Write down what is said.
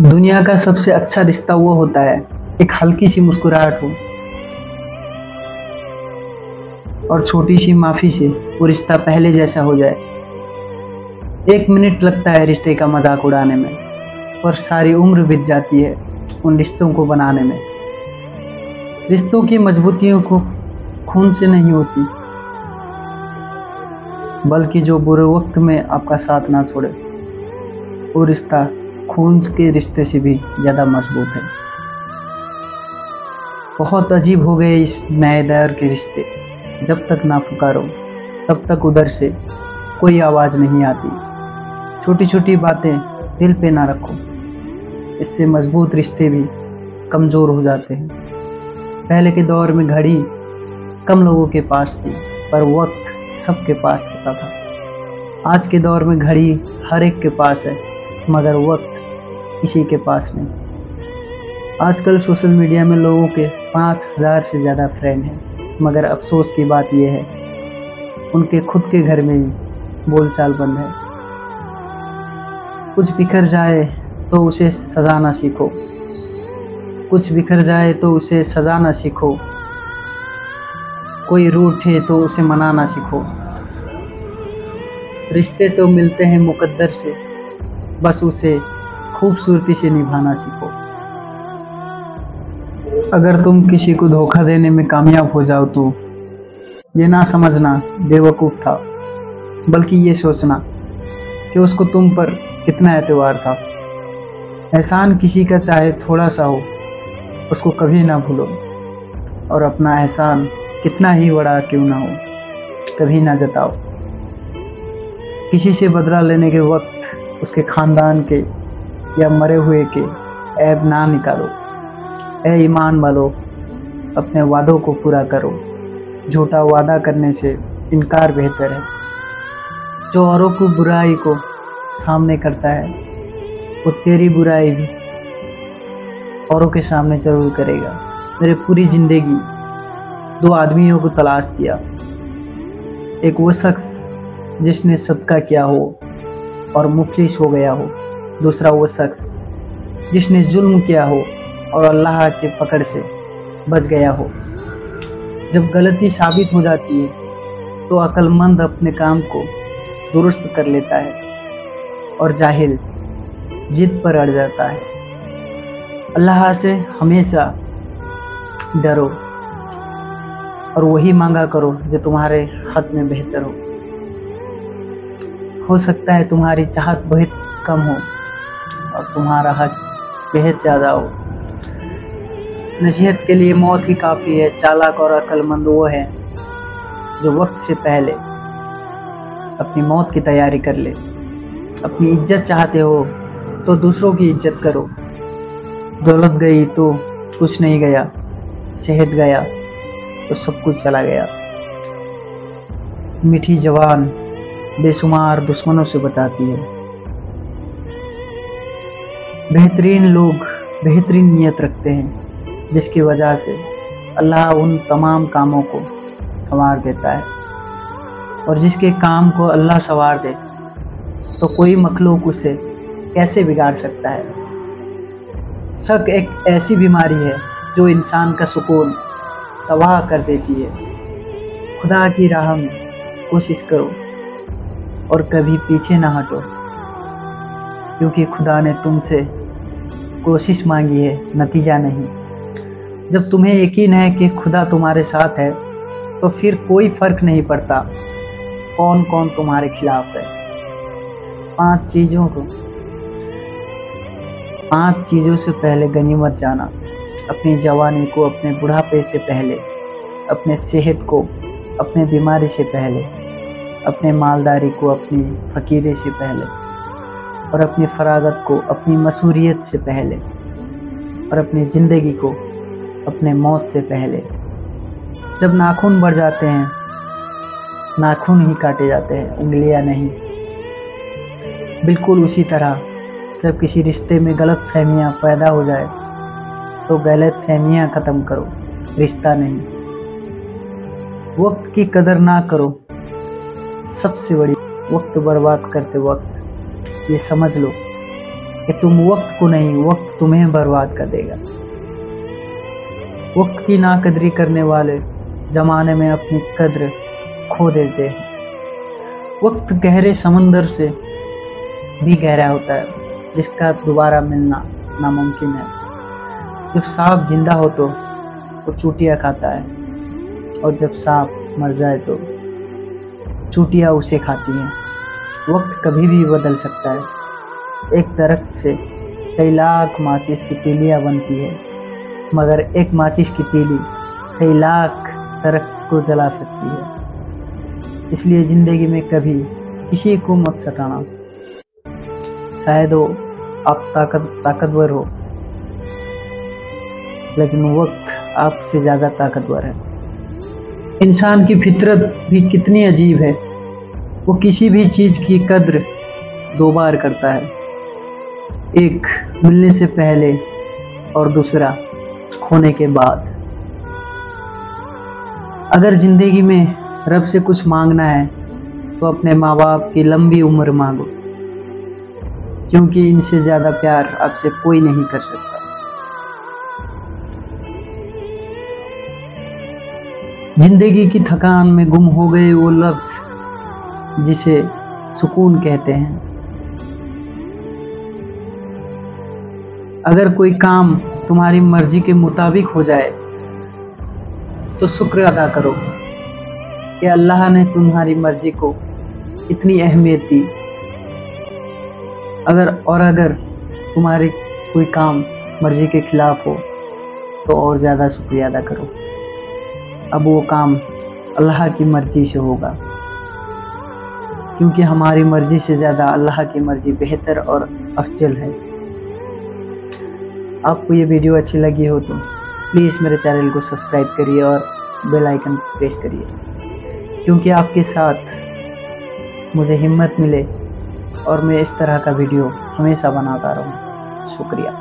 दुनिया का सबसे अच्छा रिश्ता वो होता है एक हल्की सी मुस्कुराहट हो और छोटी सी माफी से वो रिश्ता पहले जैसा हो जाए। 1 मिनट लगता है रिश्ते का मजाक उड़ाने में, पर सारी उम्र बीत जाती है उन रिश्तों को बनाने में। रिश्तों की मजबूतियों को खून से नहीं होती, बल्कि जो बुरे वक्त में आपका साथ ना छोड़े, वो रिश्ता खून के रिश्ते से भी ज़्यादा मजबूत है। बहुत अजीब हो गए इस नए दौर के रिश्ते। जब तक ना पुकारो तब तक उधर से कोई आवाज़ नहीं आती। छोटी छोटी बातें दिल पे ना रखो, इससे मजबूत रिश्ते भी कमज़ोर हो जाते हैं। पहले के दौर में घड़ी कम लोगों के पास थी, पर वक्त सबके पास होता था। आज के दौर में घड़ी हर एक के पास है, मगर वक्त किसी के पास नहीं। आजकल सोशल मीडिया में लोगों के 5000 से ज़्यादा फ्रेंड हैं, मगर अफसोस की बात यह है उनके खुद के घर में ही बोलचाल बंद है। कुछ बिखर जाए तो उसे सजाना सीखो, कुछ बिखर जाए तो उसे सजाना सीखो, कोई रूठे तो उसे मनाना सीखो। रिश्ते तो मिलते हैं मुकद्दर से, बस उसे खूबसूरती से निभाना सीखो। अगर तुम किसी को धोखा देने में कामयाब हो जाओ तो ये ना समझना बेवकूफ़ था, बल्कि ये सोचना कि उसको तुम पर कितना एतबार था। एहसान किसी का चाहे थोड़ा सा हो, उसको कभी ना भूलो, और अपना एहसान कितना ही बड़ा क्यों ना हो, कभी ना जताओ। किसी से बदला लेने के वक्त उसके ख़ानदान के या मरे हुए के ऐब ना निकालो। ए ईमान वालो, अपने वादों को पूरा करो। झूठा वादा करने से इनकार बेहतर है। जो औरों की बुराई को सामने करता है, वो तेरी बुराई भी औरों के सामने जरूर करेगा। मेरे पूरी ज़िंदगी 2 आदमियों को तलाश किया। एक वो शख्स जिसने सदका किया हो और मुफलिस हो गया हो, दूसरा वो शख्स जिसने जुल्म किया हो और अल्लाह के पकड़ से बच गया हो। जब गलती साबित हो जाती है तो अक्लमंद अपने काम को दुरुस्त कर लेता है और जाहिल जिद पर अड़ जाता है। अल्लाह से हमेशा डरो और वही मांगा करो जो तुम्हारे हक में बेहतर हो सकता है तुम्हारी चाहत बहुत कम हो और तुम्हारा हक बेहद ज़्यादा हो। नसीहत के लिए मौत ही काफ़ी है। चालाक और अक्लमंद वो है जो वक्त से पहले अपनी मौत की तैयारी कर ले। अपनी इज्जत चाहते हो तो दूसरों की इज्जत करो। दौलत गई तो कुछ नहीं गया, सेहत गया तो सब कुछ चला गया। मीठी जवान बेशुमार दुश्मनों से बचाती है। बेहतरीन लोग बेहतरीन नीयत रखते हैं, जिसकी वजह से अल्लाह उन तमाम कामों को संवार देता है, और जिसके काम को अल्लाह संवार दे तो कोई मखलूक उसे कैसे बिगाड़ सकता है। शक एक ऐसी बीमारी है जो इंसान का सुकून तबाह कर देती है। खुदा की राह में कोशिश करो और कभी पीछे ना हटो, क्योंकि खुदा ने तुमसे कोशिश मांगी है, नतीजा नहीं। जब तुम्हें यकीन है कि खुदा तुम्हारे साथ है तो फिर कोई फ़र्क नहीं पड़ता कौन कौन तुम्हारे खिलाफ है। 5 चीज़ों से पहले गनीमत जाना। अपनी जवानी को अपने बुढ़ापे से पहले, अपने सेहत को अपने बीमारी से पहले, अपने मालदारी को अपनी फ़कीरी से पहले, और अपनी फरागत को अपनी मसूरियत से पहले, और अपनी ज़िंदगी को अपने मौत से पहले। जब नाखून बढ़ जाते हैं, नाखून ही काटे जाते हैं, उंगलियां नहीं। बिल्कुल उसी तरह जब किसी रिश्ते में गलत फहमियाँ पैदा हो जाए तो गलत फहमियाँ ख़त्म करो, रिश्ता नहीं। वक्त की कदर ना करो, सबसे बड़ी वक्त बर्बाद करते वक्त ये समझ लो कि तुम वक्त को नहीं, वक्त तुम्हें बर्बाद कर देगा। वक्त की नाकदरी करने वाले ज़माने में अपनी कद्र खो देते हैं। वक्त गहरे समंदर से भी गहरा होता है, जिसका दोबारा मिलना नामुमकिन है। जब सांप जिंदा हो तो वो चूटियाँ खाता है, और जब सांप मर जाए तो चूटियाँ उसे खाती हैं। वक्त कभी भी बदल सकता है। एक दरख्त से कई लाख माचिस की तीलियाँ बनती है, मगर एक माचिस की तीली कई लाख दरख्त को जला सकती है। इसलिए ज़िंदगी में कभी किसी को मत सताना। शायद हो आप ताकतवर हो, लेकिन वक्त आपसे ज़्यादा ताकतवर है। इंसान की फितरत भी कितनी अजीब है। वो किसी भी चीज़ की कद्र दो बार करता है, एक मिलने से पहले और दूसरा खोने के बाद। अगर ज़िंदगी में रब से कुछ मांगना है तो अपने माँ बाप की लंबी उम्र मांगो, क्योंकि इनसे ज़्यादा प्यार आपसे कोई नहीं कर सकता। जिंदगी की थकान में गुम हो गए वो लफ्ज़ जिसे सुकून कहते हैं। अगर कोई काम तुम्हारी मर्जी के मुताबिक हो जाए तो शुक्र अदा करो कि अल्लाह ने तुम्हारी मर्जी को इतनी अहमियत दी। अगर तुम्हारी कोई काम मर्जी के खिलाफ हो तो और ज़्यादा शुक्रिया अदा करो। अब वो काम अल्लाह की मर्जी से होगा, क्योंकि हमारी मर्जी से ज़्यादा अल्लाह की मर्जी बेहतर और अफजल है। आपको ये वीडियो अच्छी लगी हो तो प्लीज़ मेरे चैनल को सब्सक्राइब करिए और बेल आइकन प्रेस करिए, क्योंकि आपके साथ मुझे हिम्मत मिले और मैं इस तरह का वीडियो हमेशा बनाता रहूँ। शुक्रिया।